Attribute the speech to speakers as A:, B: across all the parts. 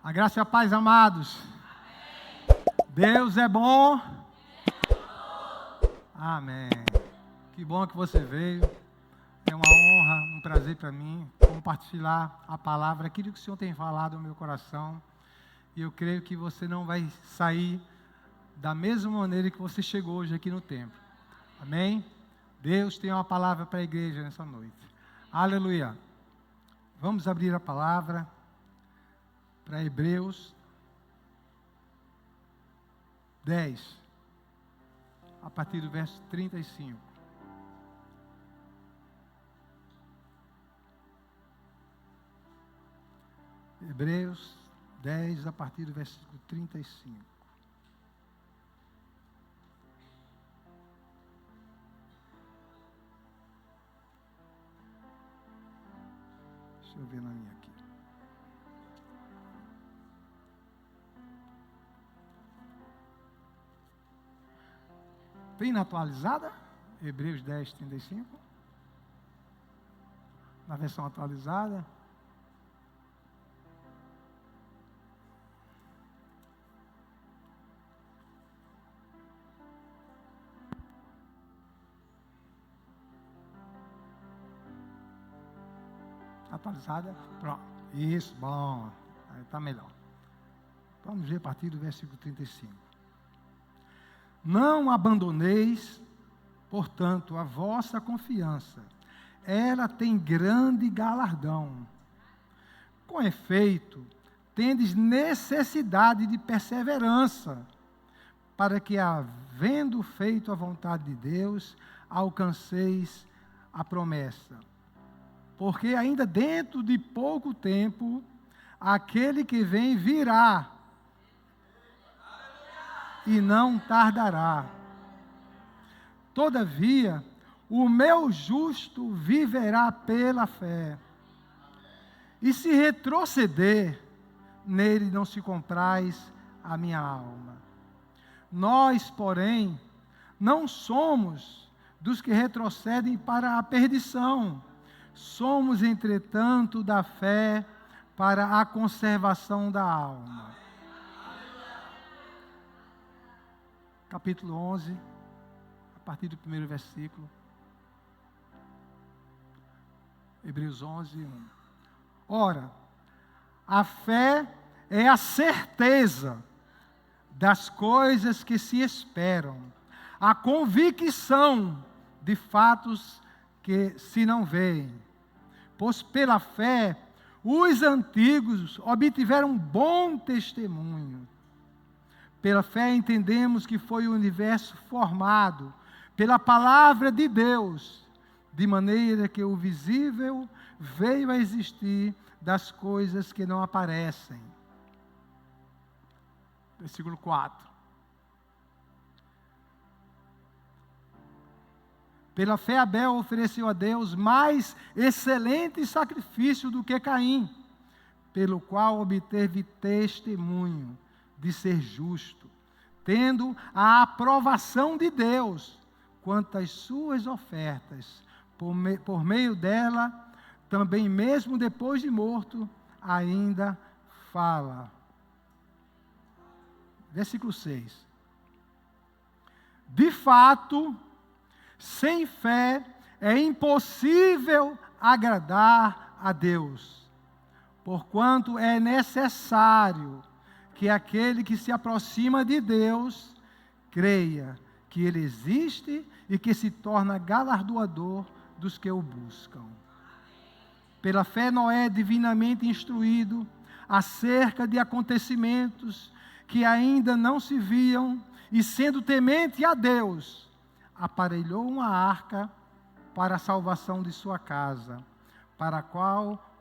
A: A graça e a paz, amados. Deus é bom. Amém. Que bom que você veio. É uma honra, um prazer para mim compartilhar a palavra, aquilo que o Senhor tem falado no meu coração. E eu creio que você não vai sair da mesma maneira que você chegou hoje aqui no templo. Amém? Deus tem uma palavra para a igreja nessa noite. Aleluia. Vamos abrir a palavra para Hebreus 10, a partir do verso 35. Hebreus 10, a partir do versículo 35. Deixa eu ver na minha aqui. Tem na atualizada? Hebreus 10, 35. Na versão atualizada. Atualizada? Pronto. Isso, bom. Aí está melhor. Vamos ver a partir do versículo 35. Não abandoneis, portanto, a vossa confiança. Ela tem grande galardão. Com efeito, tendes necessidade de perseverança, para que, havendo feito a vontade de Deus, alcanceis a promessa. Porque ainda dentro de pouco tempo, aquele que vem virá, e não tardará. Todavia, o meu justo viverá pela fé. E se retroceder, nele não se compraz a minha alma. Nós, porém, não somos dos que retrocedem para a perdição. Somos, entretanto, da fé para a conservação da alma. Capítulo 11, a partir do primeiro versículo. Hebreus 11, 1. Ora, a fé é a certeza das coisas que se esperam, a convicção de fatos que se não veem. Pois pela fé, os antigos obtiveram bom testemunho. Pela fé entendemos que foi o universo formado pela palavra de Deus, de maneira que o visível veio a existir das coisas que não aparecem. Versículo 4. Pela fé Abel ofereceu a Deus mais excelente sacrifício do que Caim, pelo qual obteve testemunho de ser justo, tendo a aprovação de Deus quanto às suas ofertas. Por meio dela, também mesmo depois de morto, ainda fala. Versículo 6. De fato, sem fé é impossível agradar a Deus, porquanto é necessário que aquele que se aproxima de Deus creia que Ele existe e que se torna galardoador dos que o buscam. Pela fé, Noé, divinamente instruído acerca de acontecimentos que ainda não se viam, e sendo temente a Deus, aparelhou uma arca para a salvação de sua casa, para a qual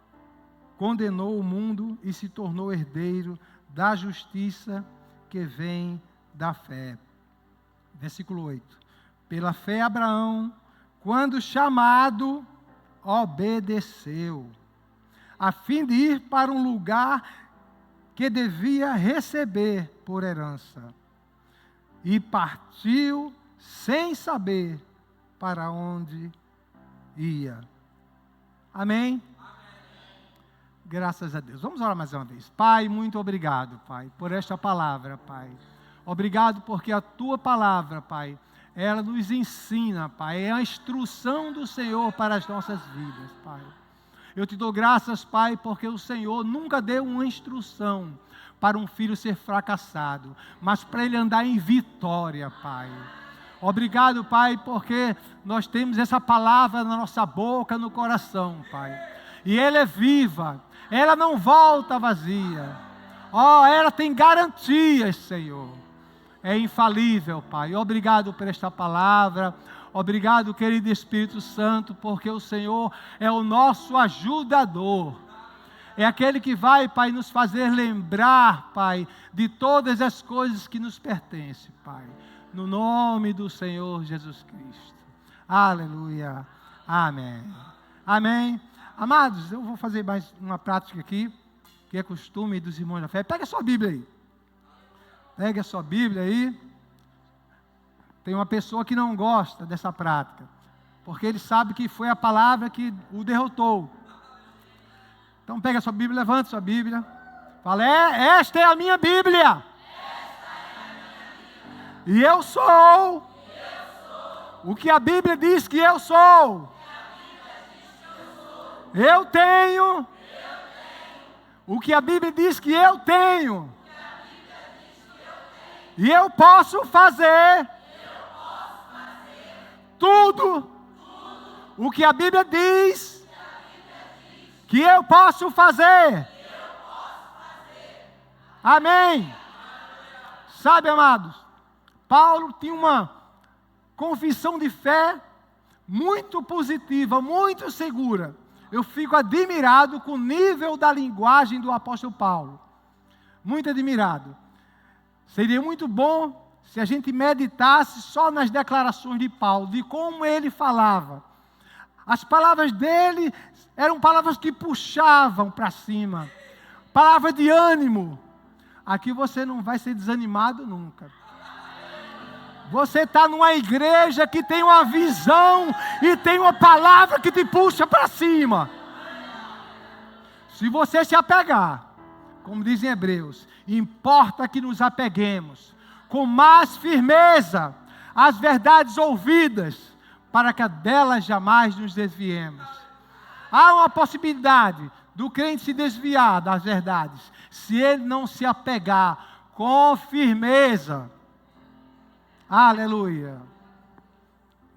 A: condenou o mundo e se tornou herdeiro da justiça que vem da fé. Versículo 8. Pela fé Abraão, quando chamado, obedeceu, a fim de ir para um lugar que devia receber por herança, e partiu sem saber para onde ia. Amém? Graças a Deus. Vamos orar mais uma vez. Pai, muito obrigado, Pai, por esta palavra, Pai. Obrigado porque a Tua palavra, Pai, ela nos ensina, Pai. É a instrução do Senhor para as nossas vidas, Pai. Eu te dou graças, Pai, porque o Senhor nunca deu uma instrução para um filho ser fracassado, mas para ele andar em vitória, Pai. Obrigado, Pai, porque nós temos essa palavra na nossa boca, no coração, Pai. E ela é viva. Ela não volta vazia. Ela tem garantias, Senhor. É infalível, Pai. Obrigado por esta palavra. Obrigado, querido Espírito Santo, porque o Senhor é o nosso ajudador. É aquele que vai, Pai, nos fazer lembrar, Pai, de todas as coisas que nos pertencem, Pai. No nome do Senhor Jesus Cristo. Aleluia. Amém. Amém. Amados, eu vou fazer mais uma prática aqui, que é costume dos irmãos da fé. Pega a sua Bíblia aí. Pega a sua Bíblia aí. Tem uma pessoa que não gosta dessa prática, porque ele sabe que foi a palavra que o derrotou. Então pega a sua Bíblia, levanta a sua Bíblia. Fala, esta é a minha Bíblia. E eu sou o que a Bíblia diz que eu sou. Eu tenho o que a Bíblia diz que eu tenho. E eu posso fazer tudo o que a Bíblia diz que eu posso fazer. Amém. Sabe, amados, Paulo tinha uma confissão de fé muito positiva, muito segura. Eu fico admirado com o nível da linguagem do apóstolo Paulo. Muito admirado. Seria muito bom se a gente meditasse só nas declarações de Paulo, de como ele falava. As palavras dele eram palavras que puxavam para cima. Palavra de ânimo. Aqui você não vai ser desanimado nunca. Você está numa igreja que tem uma visão e tem uma palavra que te puxa para cima. Se você se apegar, como dizem Hebreus, importa que nos apeguemos com mais firmeza às verdades ouvidas, para que delas jamais nos desviemos. Há uma possibilidade do crente se desviar das verdades, se ele não se apegar com firmeza. Aleluia.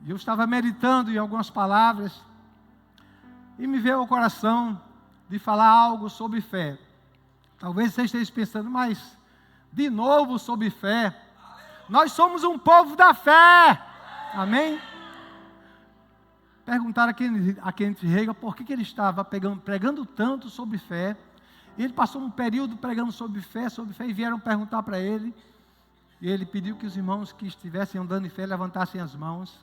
A: Eu estava meditando em algumas palavras e me veio ao coração de falar algo sobre fé. Talvez você esteja pensando, mas de novo sobre fé. Nós somos um povo da fé. Amém? Perguntaram a Kenneth Reagan por que ele estava pregando tanto sobre fé. Ele passou um período pregando sobre fé, e vieram perguntar para ele. E ele pediu que os irmãos que estivessem andando em fé levantassem as mãos.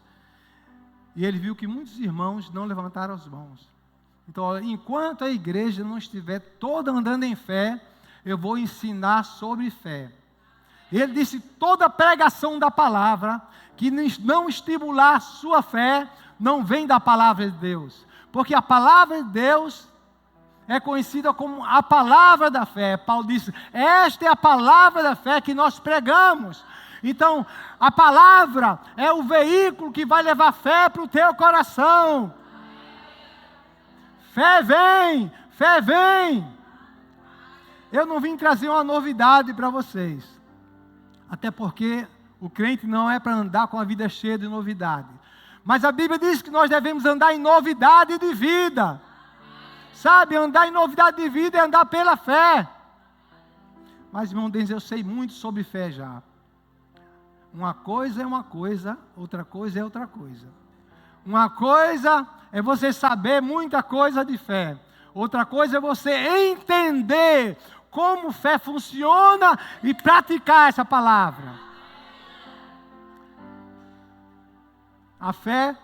A: E ele viu que muitos irmãos não levantaram as mãos. Então, enquanto a igreja não estiver toda andando em fé, eu vou ensinar sobre fé. Ele disse, toda pregação da palavra que não estimular a sua fé, não vem da palavra de Deus. Porque a palavra de Deus é conhecida como a palavra da fé. Paulo disse, esta é a palavra da fé que nós pregamos. Então, a palavra é o veículo que vai levar fé para o teu coração. Fé vem, fé vem. Eu não vim trazer uma novidade para vocês. Até porque o crente não é para andar com a vida cheia de novidade. Mas a Bíblia diz que nós devemos andar em novidade de vida. Sabe, andar em novidade de vida é andar pela fé. Mas, irmão Denis, eu sei muito sobre fé já. Uma coisa é uma coisa, outra coisa é outra coisa. Uma coisa é você saber muita coisa de fé. Outra coisa é você entender como fé funciona e praticar essa palavra. A fé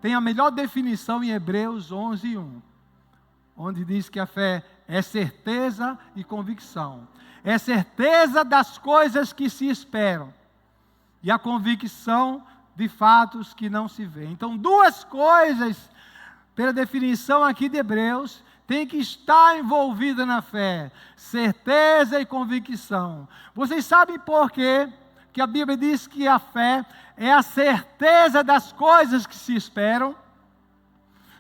A: tem a melhor definição em Hebreus 11:1, onde diz que a fé é certeza e convicção. É certeza das coisas que se esperam e a convicção de fatos que não se vê. Então, duas coisas, pela definição aqui de Hebreus, tem que estar envolvida na fé, certeza e convicção. Vocês sabem por quê que a Bíblia diz que a fé é a certeza das coisas que se esperam?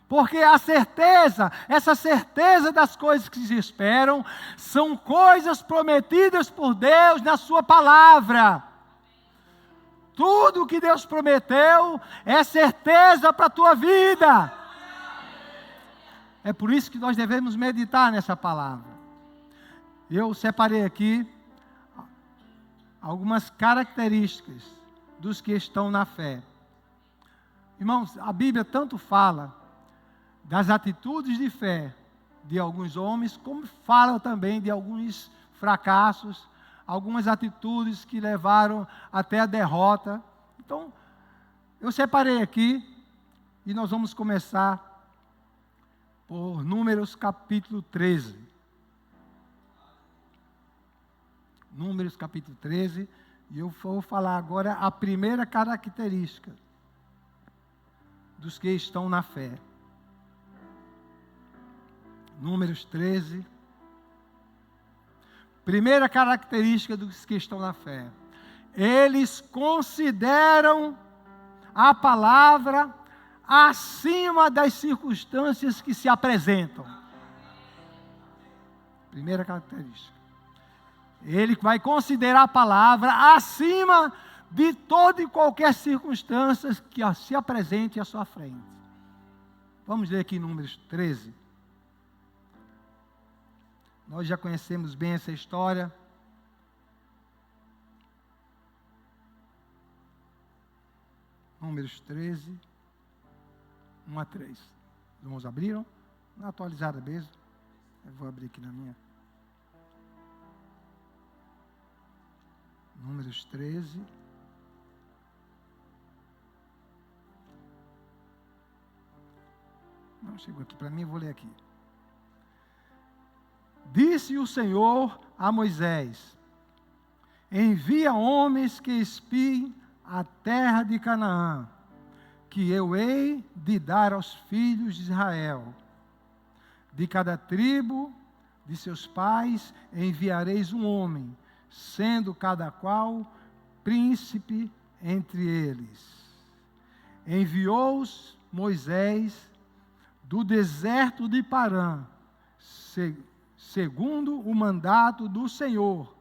A: Porque a certeza, essa certeza das coisas que se esperam, são coisas prometidas por Deus na sua palavra. Tudo o que Deus prometeu é certeza para a tua vida. É por isso que nós devemos meditar nessa palavra. Eu separei aqui algumas características dos que estão na fé. Irmãos, a Bíblia tanto fala das atitudes de fé de alguns homens, como fala também de alguns fracassos, algumas atitudes que levaram até a derrota. Então, eu separei aqui e nós vamos começar por Números capítulo 13. Números capítulo 13, e eu vou falar agora a primeira característica dos que estão na fé. Números 13. Primeira característica dos que estão na fé. Eles consideram a palavra acima das circunstâncias que se apresentam. Primeira característica. Ele vai considerar a palavra acima de toda e qualquer circunstância que se apresente à sua frente. Vamos ler aqui Números 13. Nós já conhecemos bem essa história. Números 13, 1 a 3. Os irmãos abriram? Na atualizada mesmo. Eu vou abrir aqui na minha. Números 13. Não chegou aqui para mim, eu vou ler aqui. Disse o Senhor a Moisés: envia homens que espiem a terra de Canaã, que eu hei de dar aos filhos de Israel. De cada tribo de seus pais enviareis um homem, sendo cada qual príncipe entre eles. Enviou-os Moisés do deserto de Parã, segundo o mandato do Senhor.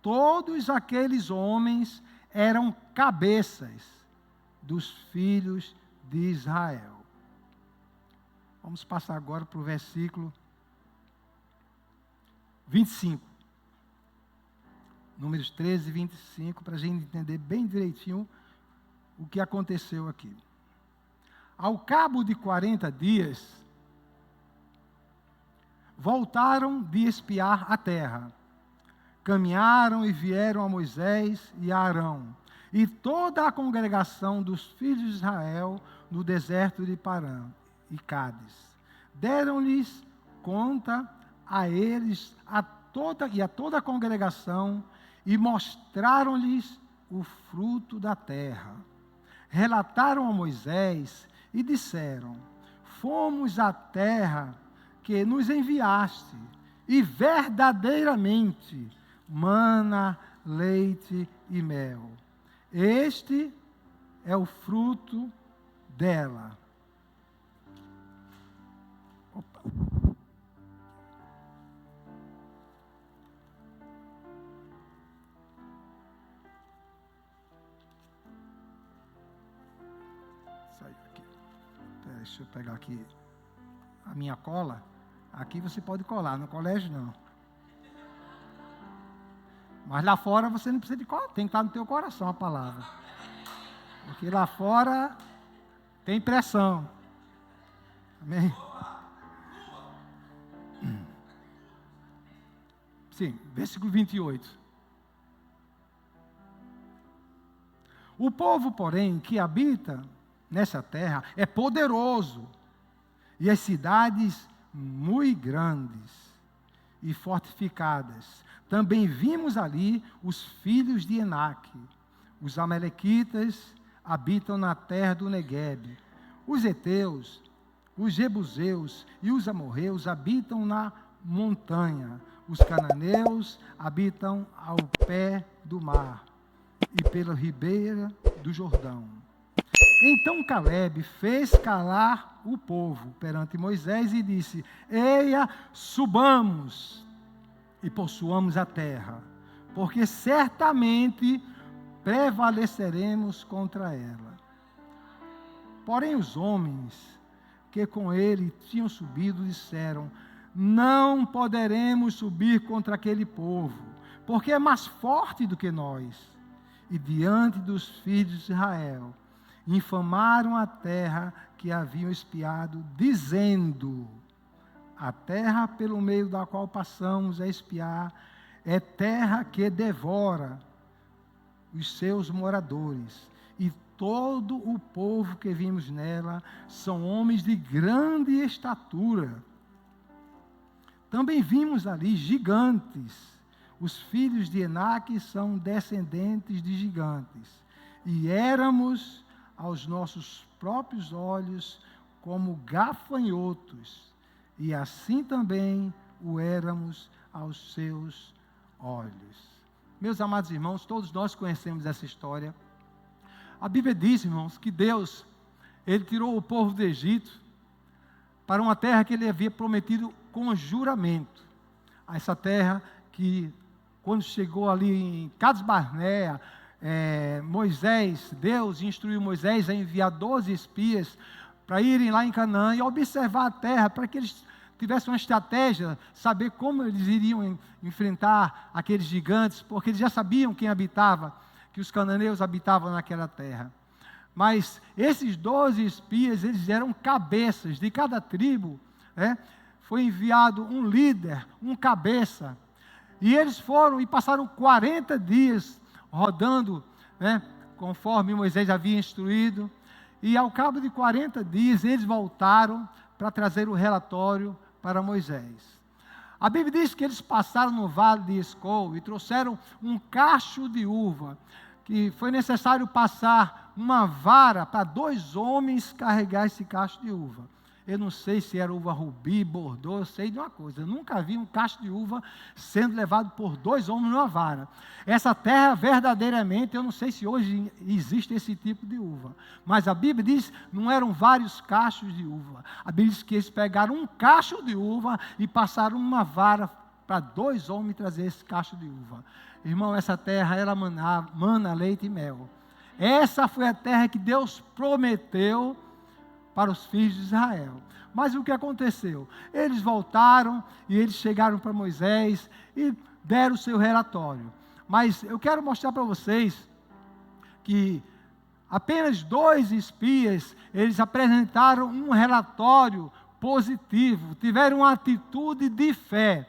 A: Todos aqueles homens eram cabeças dos filhos de Israel. Vamos passar agora para o versículo 25. Números 13 e 25, para a gente entender bem direitinho o que aconteceu aqui. Ao cabo de 40 dias, voltaram de espiar a terra. Caminharam e vieram a Moisés e a Arão, e toda a congregação dos filhos de Israel no deserto de Parã e Cádiz. Deram-lhes conta a eles a toda a congregação e mostraram-lhes o fruto da terra. Relataram a Moisés e disseram: fomos à terra que nos enviaste, e verdadeiramente mana, leite e mel. Este é o fruto dela. Opa. Saiu aqui. Deixa eu pegar aqui a minha cola. Aqui você pode colar, no colégio não. Mas lá fora você não precisa de colar, tem que estar no teu coração a palavra. Porque lá fora tem pressão. Amém? Sim, versículo 28. O povo, porém, que habita nessa terra é poderoso, e as cidades muito grandes e fortificadas. Também vimos ali os filhos de Enaque. Os amalequitas habitam na terra do Neguebe. Os heteus, os jebuseus e os amorreus habitam na montanha, os cananeus habitam ao pé do mar e pela ribeira do Jordão. Então Caleb fez calar o povo perante Moisés e disse: Eia, subamos e possuamos a terra, porque certamente prevaleceremos contra ela. Porém os homens que com ele tinham subido disseram: Não poderemos subir contra aquele povo, porque é mais forte do que nós. E diante dos filhos de Israel, infamaram a terra que haviam espiado, dizendo: A terra pelo meio da qual passamos a espiar é terra que devora os seus moradores, e todo o povo que vimos nela são homens de grande estatura. Também vimos ali gigantes. Os filhos de Enaque são descendentes de gigantes, e éramos aos nossos próprios olhos como gafanhotos, e assim também o éramos aos seus olhos. Meus amados irmãos, todos nós conhecemos essa história. A Bíblia diz, irmãos, que Deus, Ele tirou o povo do Egito para uma terra que Ele havia prometido com juramento. Essa terra que, quando chegou ali em Cades Barnea, Deus instruiu Moisés a enviar 12 espias para irem lá em Canaã e observar a terra, para que eles tivessem uma estratégia, saber como eles iriam enfrentar aqueles gigantes, porque eles já sabiam quem habitava, que os cananeus habitavam naquela terra. Mas esses 12 espias, eles eram cabeças de cada tribo, foi enviado um líder, um cabeça, e eles foram e passaram 40 dias rodando, conforme Moisés havia instruído, e ao cabo de 40 dias eles voltaram para trazer o relatório para Moisés. A Bíblia diz que eles passaram no vale de Escol e trouxeram um cacho de uva, que foi necessário passar uma vara para 2 homens carregar esse cacho de uva. Eu não sei se era uva rubi, bordô, eu sei de uma coisa, eu nunca vi um cacho de uva sendo levado por 2 homens numa vara. Essa terra, verdadeiramente, eu não sei se hoje existe esse tipo de uva, mas a Bíblia diz, não eram vários cachos de uva. A Bíblia diz que eles pegaram um cacho de uva e passaram uma vara para 2 homens trazer esse cacho de uva. Irmão, essa terra era mana, leite e mel. Essa foi a terra que Deus prometeu para os filhos de Israel. Mas o que aconteceu? Eles voltaram e eles chegaram para Moisés e deram o seu relatório. Mas eu quero mostrar para vocês que apenas 2 espias, eles apresentaram um relatório positivo, tiveram uma atitude de fé,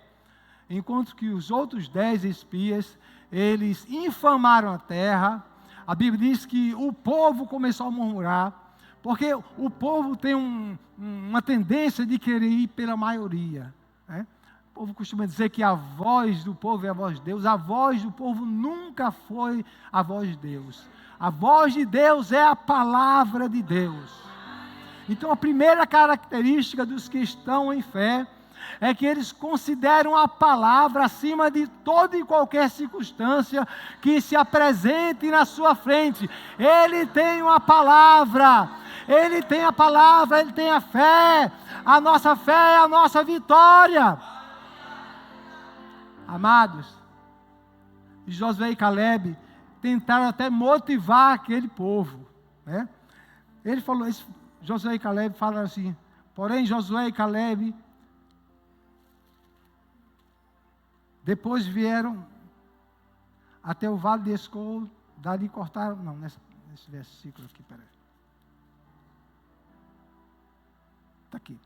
A: enquanto que os outros 10 espias, eles infamaram a terra. A Bíblia diz que o povo começou a murmurar, porque o povo tem uma tendência de querer ir pela maioria. O povo costuma dizer que a voz do povo é a voz de Deus. A voz do povo nunca foi a voz de Deus. A voz de Deus é a palavra de Deus. Então a primeira característica dos que estão em fé é que eles consideram a palavra acima de toda e qualquer circunstância que se apresente na sua frente. Ele tem uma palavra, ele tem a palavra, ele tem a fé. A nossa fé é a nossa vitória. Amados, Josué e Caleb tentaram até motivar aquele povo. Ele falou, Josué e Caleb falaram assim, porém Josué e Caleb depois vieram até o vale de Escol, dali cortaram, não, nesse versículo aqui, peraí. Está aqui,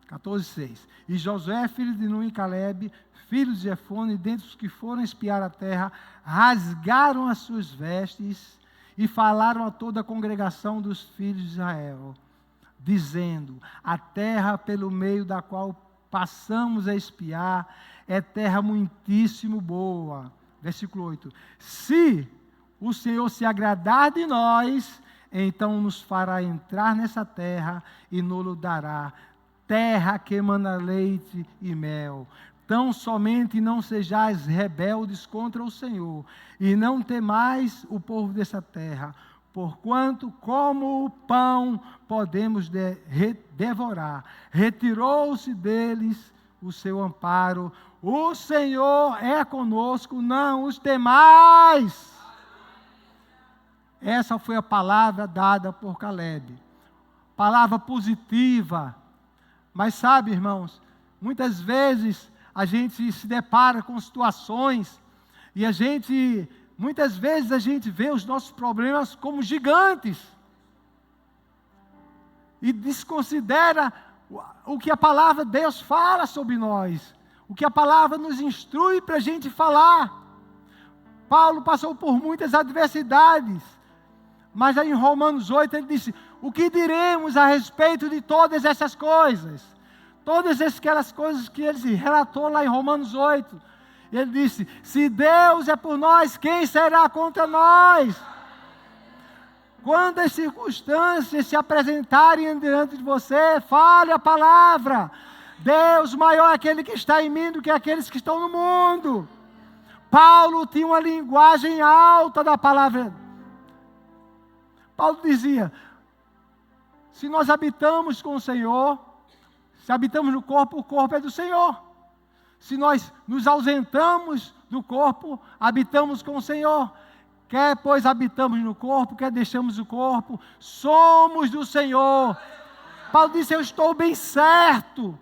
A: 14:6. E Josué, filho de Nun, e Caleb, filhos de Jefone, dentre os que foram espiar a terra, rasgaram as suas vestes e falaram a toda a congregação dos filhos de Israel, dizendo: a terra pelo meio da qual passamos a espiar é terra muitíssimo boa. Versículo 8. Se o Senhor se agradar de nós, então nos fará entrar nessa terra e nos dará terra que emana leite e mel. Tão somente não sejais rebeldes contra o Senhor, e não temais o povo dessa terra, porquanto, como o pão, podemos devorar. Retirou-se deles o seu amparo. O Senhor é conosco, não os temais. Essa foi a palavra dada por Caleb. Palavra positiva. Mas sabe, irmãos, muitas vezes a gente se depara com situações e muitas vezes a gente vê os nossos problemas como gigantes e desconsidera o que a palavra de Deus fala sobre nós, o que a palavra nos instrui para a gente falar. Paulo passou por muitas adversidades, mas aí em Romanos 8 ele disse: o que diremos a respeito de todas essas coisas? Todas aquelas coisas que ele relatou lá em Romanos 8. Ele disse: se Deus é por nós, quem será contra nós? Quando as circunstâncias se apresentarem diante de você, fale a palavra. Deus maior é aquele que está em mim do que aqueles que estão no mundo. Paulo tinha uma linguagem alta da palavra. Paulo dizia: se nós habitamos com o Senhor, se habitamos no corpo, o corpo é do Senhor. Se nós nos ausentamos do corpo, habitamos com o Senhor. Quer, pois, habitamos no corpo, quer deixamos o corpo, somos do Senhor. Paulo disse: eu estou bem certo.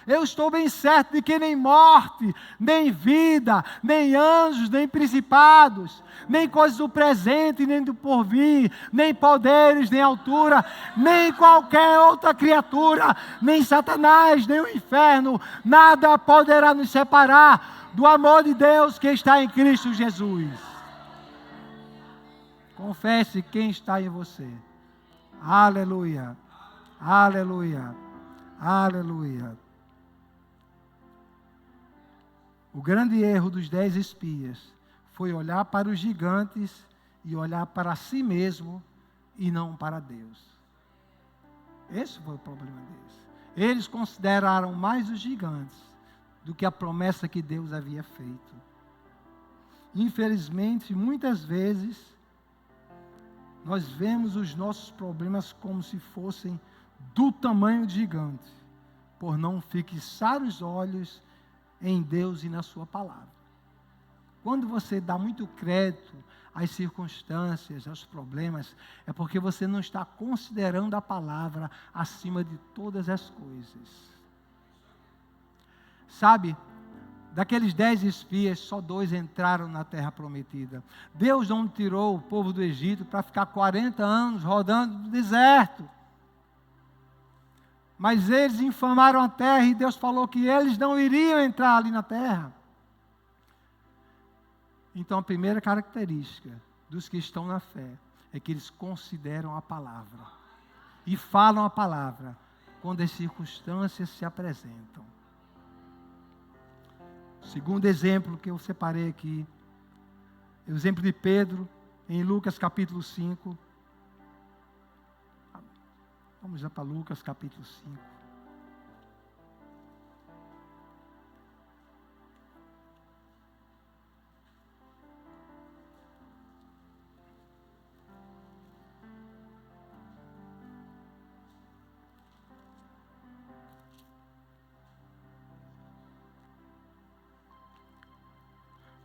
A: Eu estou bem certo de que nem morte, nem vida, nem anjos, nem principados, nem coisas do presente, nem do porvir, nem poderes, nem altura, nem qualquer outra criatura, nem Satanás, nem o inferno, nada poderá nos separar do amor de Deus que está em Cristo Jesus. Confesse quem está em você. Aleluia, aleluia, aleluia. O grande erro dos 10 espias foi olhar para os gigantes e olhar para si mesmo e não para Deus. Esse foi o problema deles. Eles consideraram mais os gigantes do que a promessa que Deus havia feito. Infelizmente, muitas vezes, nós vemos os nossos problemas como se fossem do tamanho de gigante, por não fixar os olhos em Deus e na sua palavra. Quando você dá muito crédito às circunstâncias, aos problemas, é porque você não está considerando a palavra acima de todas as coisas. Sabe, daqueles 10 espias, só 2 entraram na terra prometida. Deus não tirou o povo do Egito para ficar 40 anos rodando no deserto. Mas eles infamaram a terra e Deus falou que eles não iriam entrar ali na terra. Então a primeira característica dos que estão na fé é que eles consideram a palavra e falam a palavra quando as circunstâncias se apresentam. Segundo exemplo que eu separei aqui, é o exemplo de Pedro, em Lucas capítulo 5. Vamos já para Lucas capítulo 5.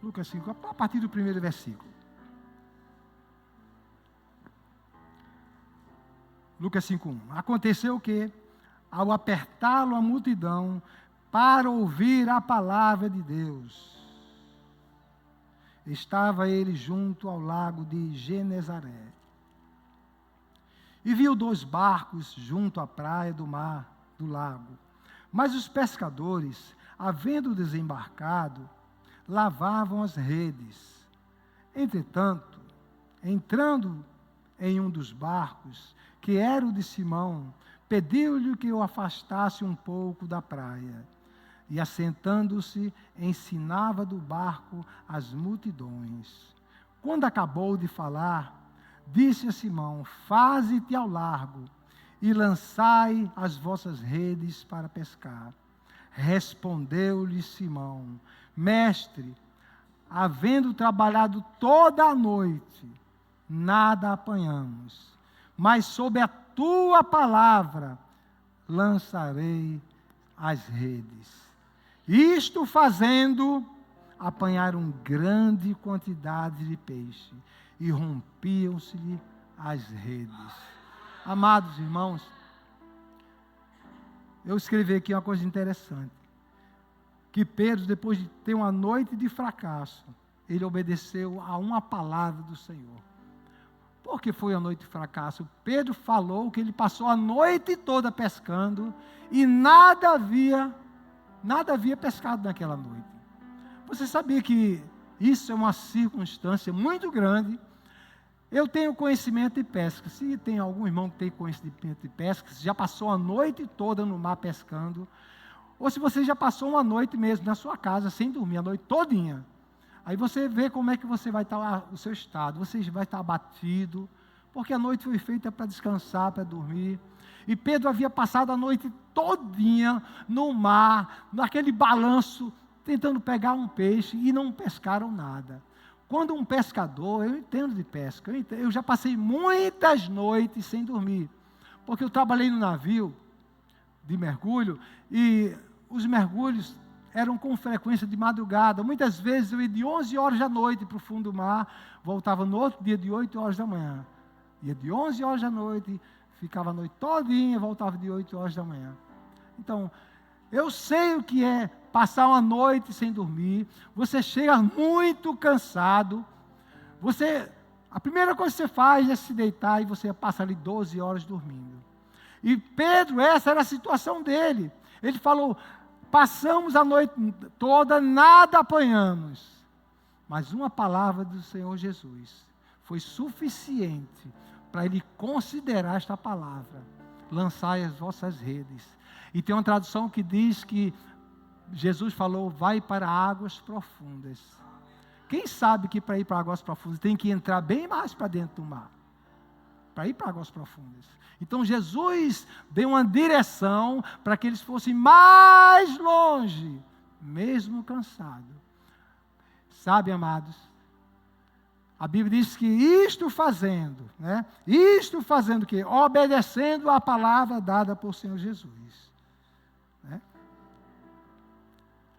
A: Lucas 5, a partir do primeiro versículo. Lucas 5:1. Aconteceu que, ao apertá-lo a multidão para ouvir a palavra de Deus, estava ele junto ao lago de Genezaré. E viu 2 barcos junto à praia do lago. Mas os pescadores, havendo desembarcado, lavavam as redes. Entretanto, entrando em um dos barcos, que era o de Simão, pediu-lhe que o afastasse um pouco da praia. E assentando-se, ensinava do barco as multidões. Quando acabou de falar, disse a Simão: faze-te ao largo e lançai as vossas redes para pescar. Respondeu-lhe Simão: mestre, havendo trabalhado toda a noite, nada apanhamos, mas sob a tua palavra lançarei as redes. Isto fazendo, apanharam grande quantidade de peixe e rompiam-se-lhe as redes. Amados irmãos, eu escrevi aqui uma coisa interessante, que Pedro, depois de ter uma noite de fracasso, ele obedeceu a uma palavra do Senhor. Por que foi a noite de fracasso? Pedro falou que ele passou a noite toda pescando e nada havia pescado naquela noite. Você sabia que isso é uma circunstância muito grande? Eu tenho conhecimento de pesca. Se tem algum irmão que tem conhecimento de pesca, se já passou a noite toda no mar pescando, ou se você já passou uma noite mesmo na sua casa sem dormir, a noite todinha, aí você vê como é que você vai estar, o seu estado, você vai estar abatido, porque a noite foi feita para descansar, para dormir. E Pedro havia passado a noite todinha no mar, naquele balanço, tentando pegar um peixe, e não pescaram nada. Quando um pescador, eu entendo de pesca, eu já passei muitas noites sem dormir, porque eu trabalhei no navio de mergulho, e os mergulhos eram com frequência de madrugada. Muitas vezes eu ia de 11 horas da noite para o fundo do mar, voltava no outro dia de 8 horas da manhã. Ia de 11 horas da noite, ficava a noite todinha, voltava de 8 horas da manhã. Então, eu sei o que é passar uma noite sem dormir. Você chega muito cansado. A primeira coisa que você faz é se deitar e você passa ali 12 horas dormindo. E Pedro, essa era a situação dele. Ele falou: passamos a noite toda, nada apanhamos. Mas uma palavra do Senhor Jesus foi suficiente para ele considerar esta palavra: lançai as vossas redes. E tem uma tradução que diz que Jesus falou: vai para águas profundas. Quem sabe que para ir para águas profundas tem que entrar bem mais para dentro do mar, para ir para águas profundas. Então Jesus deu uma direção para que eles fossem mais longe, mesmo cansados. Sabe, amados, a Bíblia diz que isto fazendo o quê? Obedecendo a palavra dada por Senhor Jesus.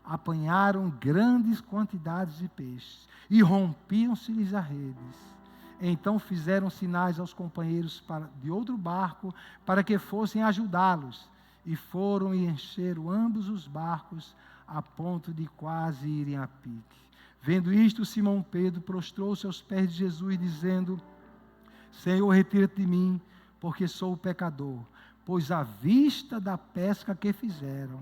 A: Apanharam grandes quantidades de peixes e rompiam-se-lhes as redes. Então fizeram sinais aos companheiros de outro barco para que fossem ajudá-los. E foram e encheram ambos os barcos a ponto de quase irem a pique. Vendo isto, Simão Pedro prostrou-se aos pés de Jesus, dizendo: Senhor, retira-te de mim, porque sou pecador. Pois à vista da pesca que fizeram,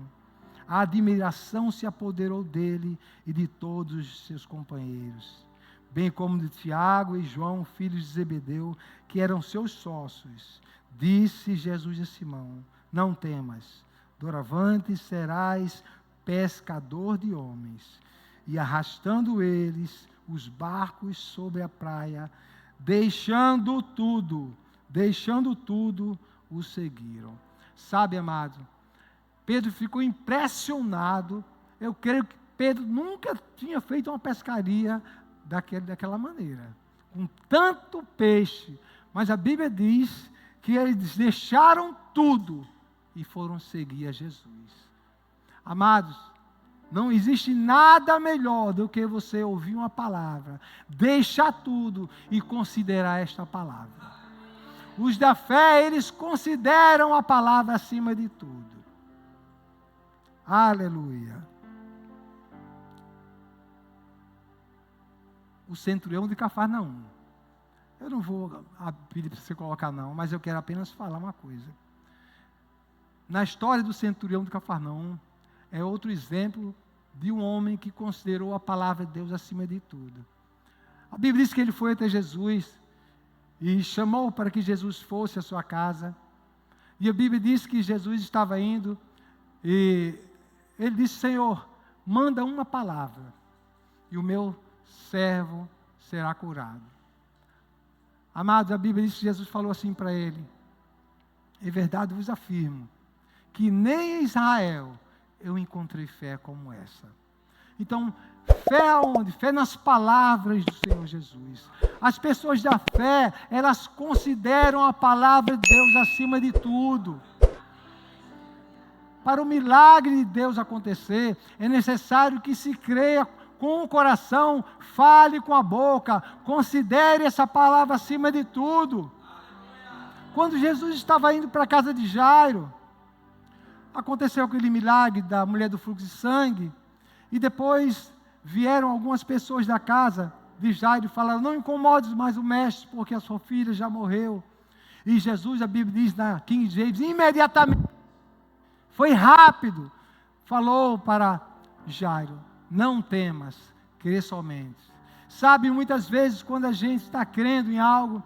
A: a admiração se apoderou dele e de todos os seus companheiros, bem como de Tiago e João, filhos de Zebedeu, que eram seus sócios. Disse Jesus a Simão: não temas, doravante serás pescador de homens. E arrastando eles os barcos sobre a praia, deixando tudo, o seguiram. Sabe, amado, Pedro ficou impressionado. Eu creio que Pedro nunca tinha feito uma pescaria daquela maneira, com tanto peixe. Mas a Bíblia diz que eles deixaram tudo e foram seguir a Jesus. Amados, não existe nada melhor do que você ouvir uma palavra, deixar tudo e considerar esta palavra. Os da fé, eles consideram a palavra acima de tudo. Aleluia. O centurião de Cafarnaum. Eu não vou pedir para você colocar não, mas eu quero apenas falar uma coisa. Na história do centurião de Cafarnaum, é outro exemplo de um homem que considerou a palavra de Deus acima de tudo. A Bíblia diz que ele foi até Jesus e chamou para que Jesus fosse à sua casa. E a Bíblia diz que Jesus estava indo e ele disse: Senhor, manda uma palavra e o meu servo será curado. Amados, a Bíblia diz que Jesus falou assim para ele: em verdade vos afirmo, que nem em Israel eu encontrei fé como essa. Então, fé aonde? Fé nas palavras do Senhor Jesus. As pessoas da fé, elas consideram a palavra de Deus acima de tudo. Para o milagre de Deus acontecer, é necessário que se creia com o coração, fale com a boca, considere essa palavra acima de tudo. Quando Jesus estava indo para a casa de Jairo, aconteceu aquele milagre da mulher do fluxo de sangue, e depois vieram algumas pessoas da casa de Jairo e falaram: não incomodes mais o mestre, porque a sua filha já morreu. E Jesus, a Bíblia diz na King James, imediatamente, foi rápido, falou para Jairo: não temas, crê somente. Sabe, muitas vezes quando a gente está crendo em algo,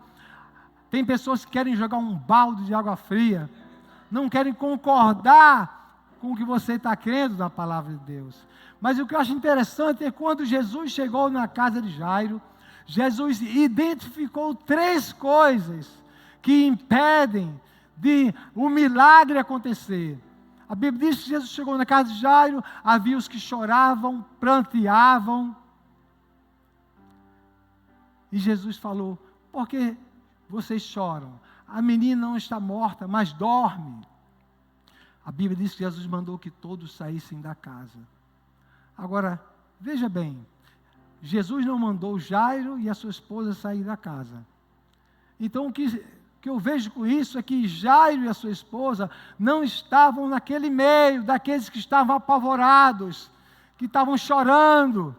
A: tem pessoas que querem jogar um balde de água fria, não querem concordar com o que você está crendo na palavra de Deus. Mas o que eu acho interessante é quando Jesus chegou na casa de Jairo, Jesus identificou 3 coisas que impedem de o milagre acontecer. A Bíblia diz que Jesus chegou na casa de Jairo, havia os que choravam, pranteavam. E Jesus falou: por que vocês choram? A menina não está morta, mas dorme. A Bíblia diz que Jesus mandou que todos saíssem da casa. Agora, veja bem, Jesus não mandou Jairo e a sua esposa sair da casa. Então, o que eu vejo com isso é que Jairo e a sua esposa não estavam naquele meio daqueles que estavam apavorados, que estavam chorando.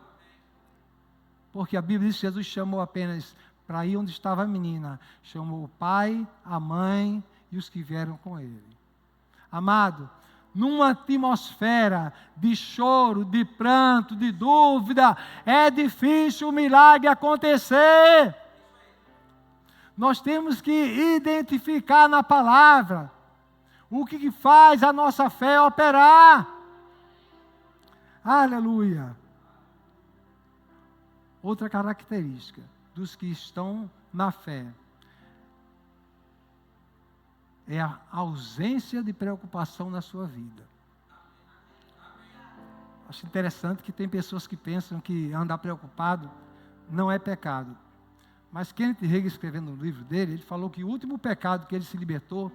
A: Porque a Bíblia diz que Jesus chamou apenas para ir onde estava a menina. Chamou o pai, a mãe e os que vieram com ele. Amado, numa atmosfera de choro, de pranto, de dúvida, é difícil o milagre acontecer. Nós temos que identificar na palavra o que faz a nossa fé operar. Aleluia. Outra característica dos que estão na fé é a ausência de preocupação na sua vida. Acho interessante que tem pessoas que pensam que andar preocupado não é pecado. Mas Kenneth Hagin, escrevendo no livro dele, ele falou que o último pecado que ele se libertou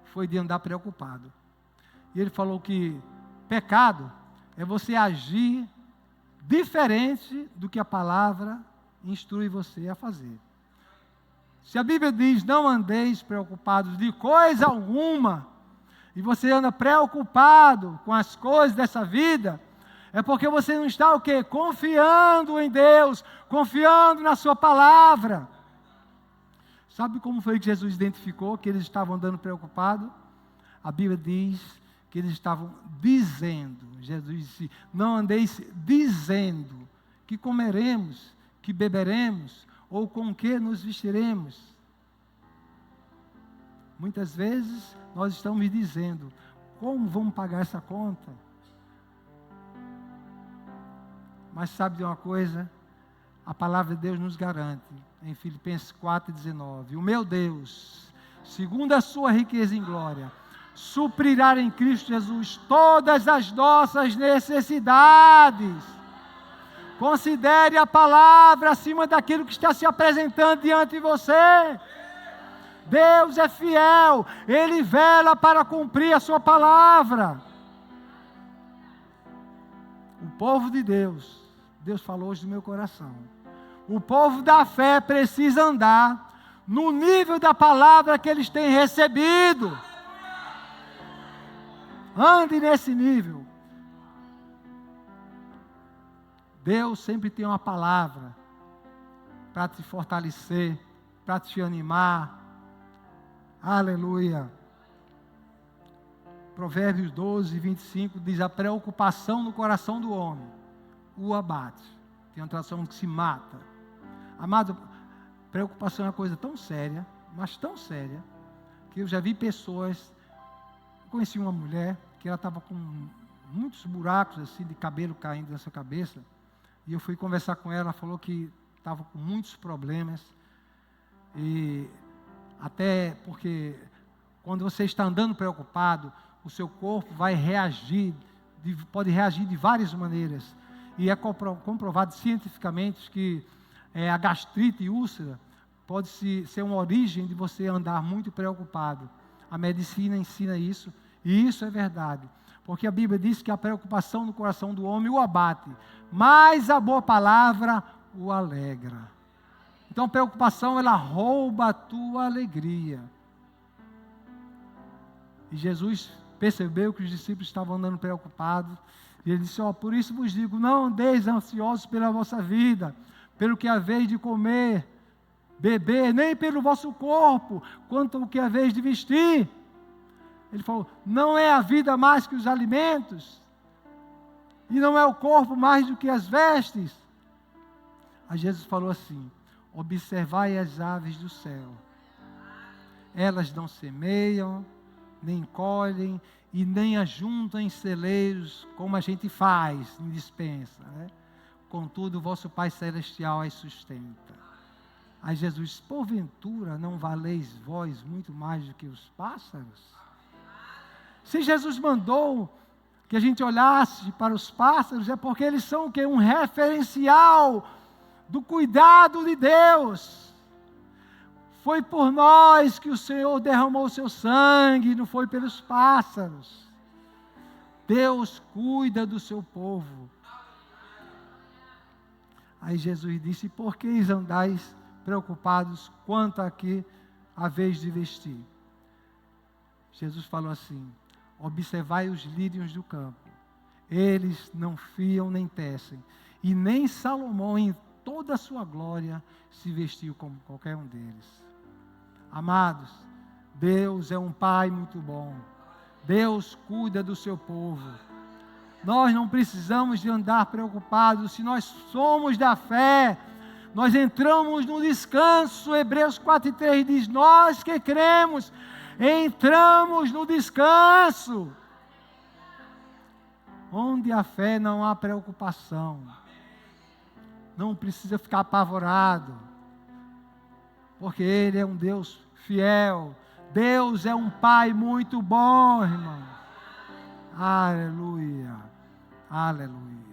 A: foi de andar preocupado. E ele falou que pecado é você agir diferente do que a palavra instrui você a fazer. Se a Bíblia diz: não andeis preocupados de coisa alguma, e você anda preocupado com as coisas dessa vida, é porque você não está o quê? Confiando em Deus, confiando na sua palavra. Sabe como foi que Jesus identificou que eles estavam andando preocupados? A Bíblia diz que eles estavam dizendo, Jesus disse: não andeis dizendo que comeremos, que beberemos, ou com que nos vestiremos. Muitas vezes nós estamos dizendo: como vamos pagar essa conta? Mas sabe de uma coisa? A palavra de Deus nos garante, em Filipenses 4,19: o meu Deus, segundo a sua riqueza em glória, suprirá em Cristo Jesus todas as nossas necessidades. Considere a palavra acima daquilo que está se apresentando diante de você. Deus é fiel, Ele vela para cumprir a sua palavra. O povo de Deus, Deus falou hoje no meu coração, o povo da fé precisa andar no nível da palavra que eles têm recebido. Ande nesse nível. Deus sempre tem uma palavra para te fortalecer, para te animar. Aleluia. Provérbios 12, 25 diz: a preocupação no coração do homem o abate. Tem uma tradução que se mata. Amado, preocupação é uma coisa tão séria, mas tão séria, que eu já vi pessoas. Conheci uma mulher que ela estava com muitos buracos assim de cabelo caindo na sua cabeça. E eu fui conversar com ela, ela falou que estava com muitos problemas. E até porque quando você está andando preocupado, o seu corpo vai reagir, pode reagir de várias maneiras. E é comprovado cientificamente que a gastrite e úlcera pode ser uma origem de você andar muito preocupado. A medicina ensina isso, e isso é verdade. Porque a Bíblia diz que a preocupação no coração do homem o abate, mas a boa palavra o alegra. Então a preocupação, ela rouba a tua alegria. E Jesus percebeu que os discípulos estavam andando preocupados, e ele disse: por isso vos digo, não andeis ansiosos pela vossa vida, pelo que haveis de comer, beber, nem pelo vosso corpo, quanto ao que haveis de vestir. Ele falou: não é a vida mais que os alimentos, e não é o corpo mais do que as vestes. Aí Jesus falou assim: observai as aves do céu, elas não semeiam, nem colhem, e nem ajuntam em celeiros, como a gente faz em despensa, né? Contudo, o vosso Pai Celestial as sustenta. Aí Jesus disse: porventura não valeis vós muito mais do que os pássaros? Se Jesus mandou que a gente olhasse para os pássaros, é porque eles são o quê? Um referencial do cuidado de Deus. Foi por nós que o Senhor derramou o seu sangue, não foi pelos pássaros. Deus cuida do seu povo. Aí Jesus disse: por que andais preocupados quanto a que haveis de vestir? Jesus falou assim: observai os lírios do campo, eles não fiam nem tecem, e nem Salomão em toda a sua glória se vestiu como qualquer um deles. Amados, Deus é um Pai muito bom. Deus cuida do seu povo. Nós não precisamos de andar preocupados. Se nós somos da fé, nós entramos no descanso. Hebreus 4:3 diz: nós que cremos, entramos no descanso. Onde a fé não há preocupação. Não precisa ficar apavorado, porque Ele é um Deus fiel. Deus é um Pai muito bom, irmão. Aleluia, aleluia.